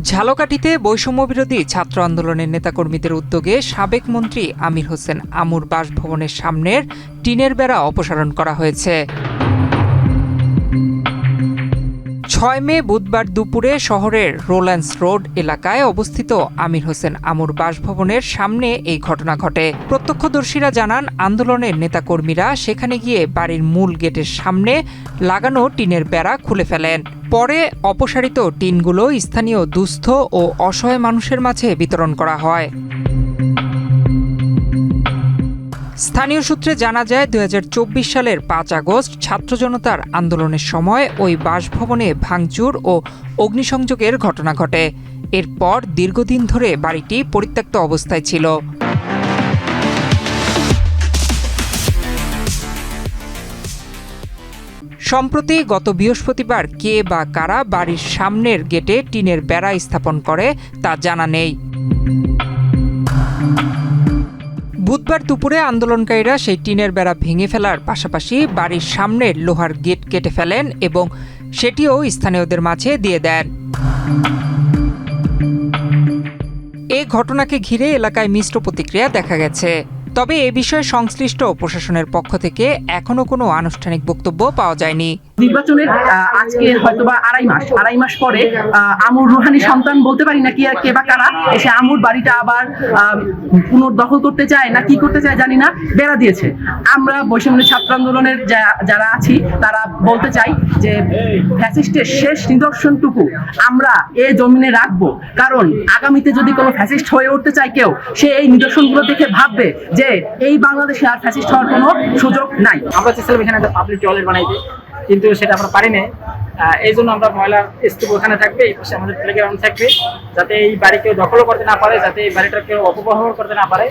ঝালকাঠিতে বৈষম্যবিরোধী ছাত্র আন্দোলনের নেতাকর্মীদের উদ্যোগে সাবেক মন্ত্রী আমির হোসেন আমুর বাসভবনের সামনের টিনের বেড়া অপসারণ করা হয়েছে। ৬ মে বুধবার দুপুরে শহরের রোল্যান্স রোড এলাকায় অবস্থিত আমির হোসেন আমুর বাসভবনের সামনে এই ঘটনা ঘটে। প্রত্যক্ষদর্শীরা জানান, আন্দোলনের নেতাকর্মীরা সেখানে গিয়ে বাড়ির মূল গেটের সামনে লাগানো টিনের বেড়া খুলে ফেলেন। পরে অপসারিত টিনগুলো স্থানীয় দুস্থ ও অসহায় মানুষের মাঝে বিতরণ করা হয়। স্থানীয় সূত্রে জানা যায়, ২০২৪ সালের ৫ আগস্ট ছাত্র জনতার আন্দোলনের সময় ওই বাসভবনে ভাঙচুর ও অগ্নিসংযোগের ঘটনা ঘটে। এরপর দীর্ঘদিন ধরে বাড়িটি পরিত্যক্ত অবস্থায় ছিল। সম্প্রতি গত বৃহস্পতিবার কে বা কারা বাড়ির সামনের গেটে টিনের বেড়া স্থাপন করে তা জানা নেই। বুধবার দুপুরে আন্দোলনকারীরা সেই টিনের বেড়া ভেঙে ফেলার পাশাপাশি বাড়ির সামনের লোহার গেট কেটে ফেলেন এবং সেটিও স্থানীয়দের মাঝে দিয়ে দেন। এ ঘটনাকে ঘিরে এলাকায় মিশ্র প্রতিক্রিয়া দেখা গেছে। তবে এ বিষয়ে সংশ্লিষ্ট প্রশাসনের পক্ষ থেকে এখনো কোনো আনুষ্ঠানিক বক্তব্য পাওয়া যায়নি। নির্বাচনের আজকে হয়তোবা আড়াই মাস পরে আমুর রুহানি সন্তান বলতে পারি না কে বা কারা এসে আমুর বাড়িটা আবার পুনর্দখল করতে চায় না কি করতে চায় জানি না, বেড়া দিয়েছে। আমরা বৈষম্য ছাত্র আন্দোলনের যারা আছি তারা বলতে চাই যে ফ্যাসিস্টের শেষ নিদর্শনটুকু আমরা এ জমিনে রাখবো, কারণ আগামীতে যদি কোনো ফ্যাসিস্ট হয়ে উঠতে চায় কেউ, সে এই নিদর্শনগুলো দেখে ভাববে যে এই বাংলাদেশে আর ফ্যাসিস্ট হওয়ার কোনো সুযোগ নাই। আমরা চেষ্টা এখানে একটা পাবলিক টয়লেট বানাইতে, কিন্তু সেটা আমরা পারি না। এই জন্য আমরা ময়লার স্তূপ ওখানে থাকবে, এই পাশে আমাদের প্লেগ্রাউন্ড থাকবে, যাতে এই বাড়ি কেউ দখলও করতে না পারে, যাতে এই বাড়িটা কেউ অপব্যবহার করতে না পারে।